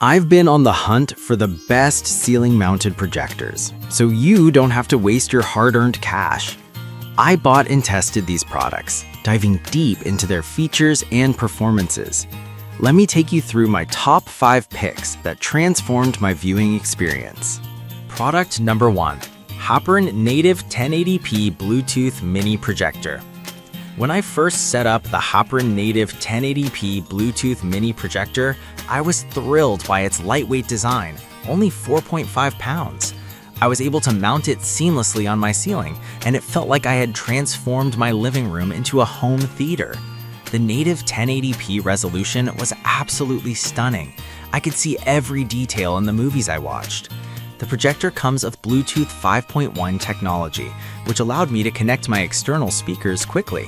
I've been on the hunt for the best ceiling-mounted projectors, so you don't have to waste your hard-earned cash. I bought and tested these products, diving deep into their features and performances. Let me take you through my top 5 picks that transformed my viewing experience. Product number 1. Hopper Native 1080p Bluetooth Mini Projector. When I first set up the Hopper Native 1080p Bluetooth Mini Projector, I was thrilled by its lightweight design, only 4.5 pounds. I was able to mount it seamlessly on my ceiling, and it felt like I had transformed my living room into a home theater. The native 1080p resolution was absolutely stunning. I could see every detail in the movies I watched. The projector comes with Bluetooth 5.1 technology, which allowed me to connect my external speakers quickly.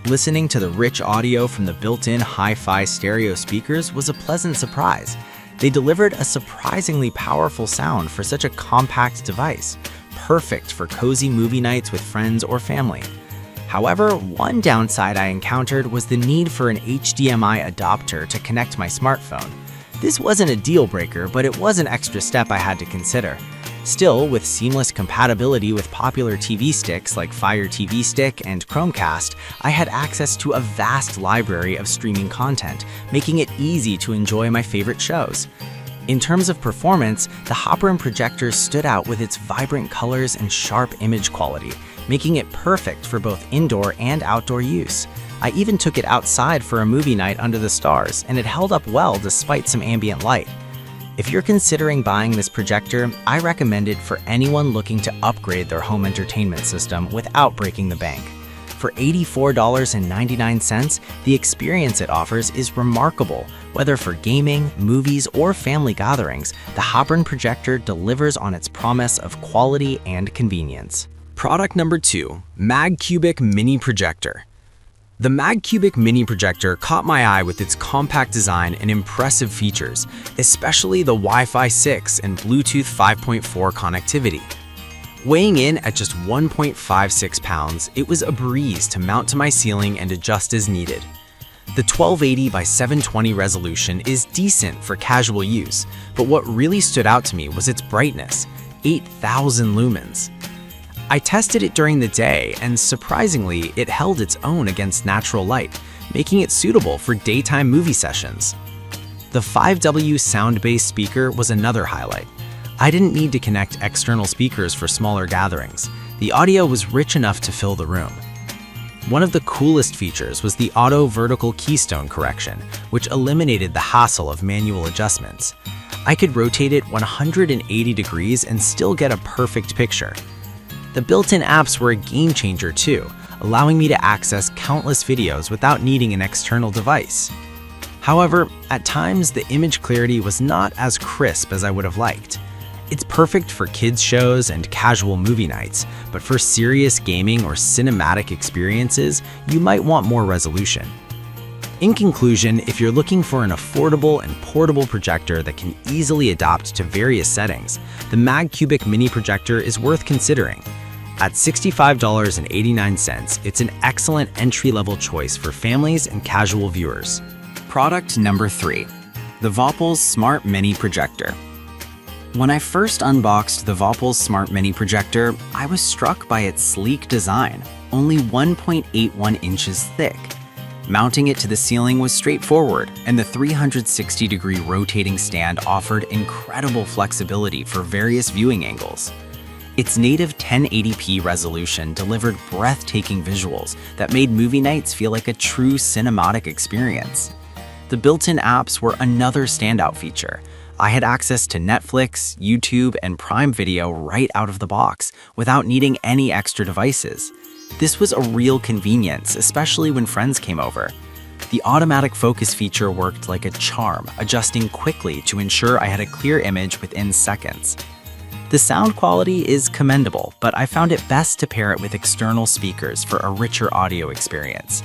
Listening to the rich audio from the built-in hi-fi stereo speakers was a pleasant surprise. They delivered a surprisingly powerful sound for such a compact device, perfect for cozy movie nights with friends or family. However, one downside I encountered was the need for an HDMI adapter to connect my smartphone. This wasn't a deal breaker, but it was an extra step I had to consider. Still, with seamless compatibility with popular TV sticks like Fire TV Stick and Chromecast, I had access to a vast library of streaming content, making it easy to enjoy my favorite shows. In terms of performance, the Hopper Projector stood out with its vibrant colors and sharp image quality, making it perfect for both indoor and outdoor use. I even took it outside for a movie night under the stars, and it held up well despite some ambient light. If you're considering buying this projector, I recommend it for anyone looking to upgrade their home entertainment system without breaking the bank. For $84.99, the experience it offers is remarkable. Whether for gaming, movies, or family gatherings, the Hopper Projector delivers on its promise of quality and convenience. Product number 2. MagCubic Mini Projector. The MagCubic Mini Projector caught my eye with its compact design and impressive features, especially the Wi-Fi 6 and Bluetooth 5.4 connectivity. Weighing in at just 1.56 pounds, it was a breeze to mount to my ceiling and adjust as needed. The 1280 by 720 resolution is decent for casual use, but what really stood out to me was its brightness, 8,000 lumens. I tested it during the day, and surprisingly, it held its own against natural light, making it suitable for daytime movie sessions. The 5W sound-based speaker was another highlight. I didn't need to connect external speakers for smaller gatherings. The audio was rich enough to fill the room. One of the coolest features was the auto vertical keystone correction, which eliminated the hassle of manual adjustments. I could rotate it 180 degrees and still get a perfect picture. The built-in apps were a game changer too, allowing me to access countless videos without needing an external device. However, at times the image clarity was not as crisp as I would have liked. It's perfect for kids' shows and casual movie nights, but for serious gaming or cinematic experiences, you might want more resolution. In conclusion, if you're looking for an affordable and portable projector that can easily adapt to various settings, the MagCubic Mini Projector is worth considering. At $65.89, it's an excellent entry-level choice for families and casual viewers. Product number 3. The Vopples Smart Mini Projector. When I first unboxed the Vopples Smart Mini Projector, I was struck by its sleek design, only 1.81 inches thick. Mounting it to the ceiling was straightforward, and the 360-degree rotating stand offered incredible flexibility for various viewing angles. Its native 1080p resolution delivered breathtaking visuals that made movie nights feel like a true cinematic experience. The built-in apps were another standout feature. I had access to Netflix, YouTube, and Prime Video right out of the box, without needing any extra devices. This was a real convenience, especially when friends came over. The automatic focus feature worked like a charm, adjusting quickly to ensure I had a clear image within seconds. The sound quality is commendable, but I found it best to pair it with external speakers for a richer audio experience.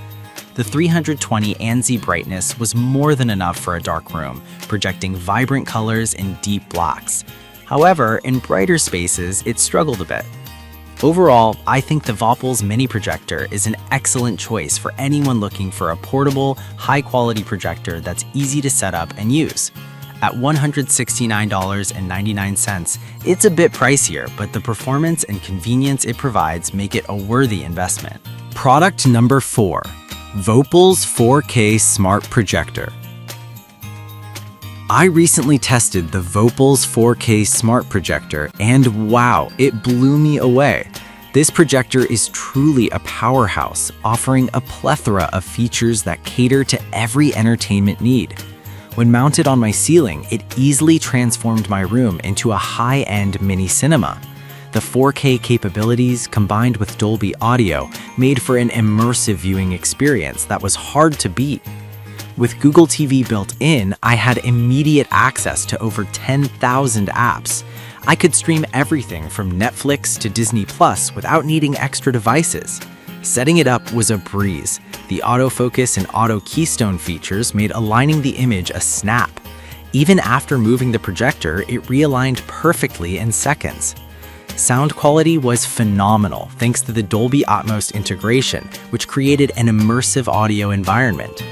The 320 ANSI brightness was more than enough for a dark room, projecting vibrant colors and deep blacks. However, in brighter spaces, it struggled a bit. Overall, I think the Vopples Mini Projector is an excellent choice for anyone looking for a portable, high-quality projector that's easy to set up and use. At $169.99, it's a bit pricier, but the performance and convenience it provides make it a worthy investment. Product number 4, Vopal's 4K Smart Projector. I recently tested the Vopal's 4K Smart Projector, and wow, it blew me away. This projector is truly a powerhouse, offering a plethora of features that cater to every entertainment need. When mounted on my ceiling, it easily transformed my room into a high-end mini cinema. The 4K capabilities, combined with Dolby audio, made for an immersive viewing experience that was hard to beat. With Google TV built in, I had immediate access to over 10,000 apps. I could stream everything from Netflix to Disney Plus without needing extra devices. Setting it up was a breeze. The autofocus and auto keystone features made aligning the image a snap. Even after moving the projector, it realigned perfectly in seconds. Sound quality was phenomenal thanks to the Dolby Atmos integration, which created an immersive audio environment.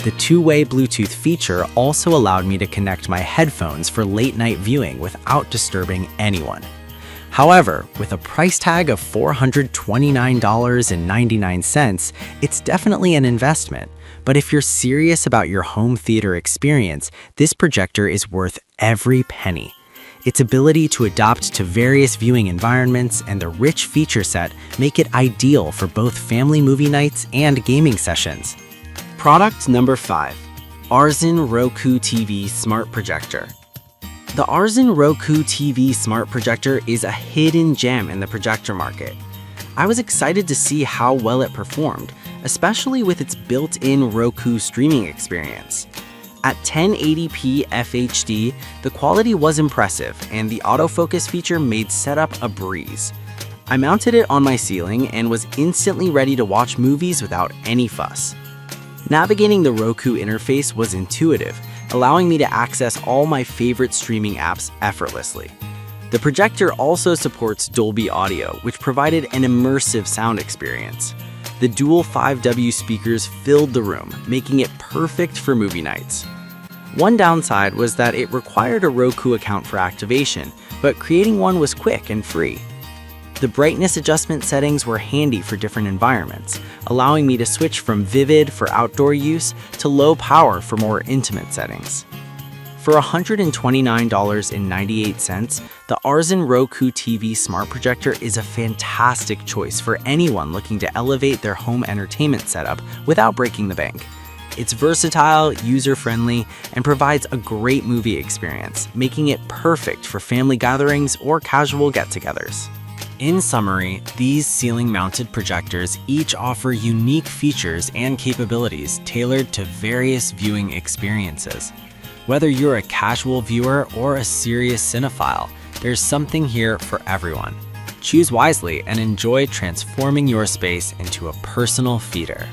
The two-way Bluetooth feature also allowed me to connect my headphones for late-night viewing without disturbing anyone. However, with a price tag of $429.99, it's definitely an investment. But if you're serious about your home theater experience, this projector is worth every penny. Its ability to adapt to various viewing environments and the rich feature set make it ideal for both family movie nights and gaming sessions. Product number 5, Arzen Roku TV Smart Projector. The Arzen Roku TV Smart Projector is a hidden gem in the projector market. I was excited to see how well it performed, especially with its built-in Roku streaming experience. At 1080p FHD, the quality was impressive, and the autofocus feature made setup a breeze. I mounted it on my ceiling and was instantly ready to watch movies without any fuss. Navigating the Roku interface was intuitive, allowing me to access all my favorite streaming apps effortlessly. The projector also supports Dolby Audio, which provided an immersive sound experience. The dual 5W speakers filled the room, making it perfect for movie nights. One downside was that it required a Roku account for activation, but creating one was quick and free. The brightness adjustment settings were handy for different environments, allowing me to switch from vivid for outdoor use to low power for more intimate settings. For $129.98, the Arzen Roku TV Smart Projector is a fantastic choice for anyone looking to elevate their home entertainment setup without breaking the bank. It's versatile, user-friendly, and provides a great movie experience, making it perfect for family gatherings or casual get-togethers. In summary, these ceiling-mounted projectors each offer unique features and capabilities tailored to various viewing experiences. Whether you're a casual viewer or a serious cinephile, there's something here for everyone. Choose wisely and enjoy transforming your space into a personal theater.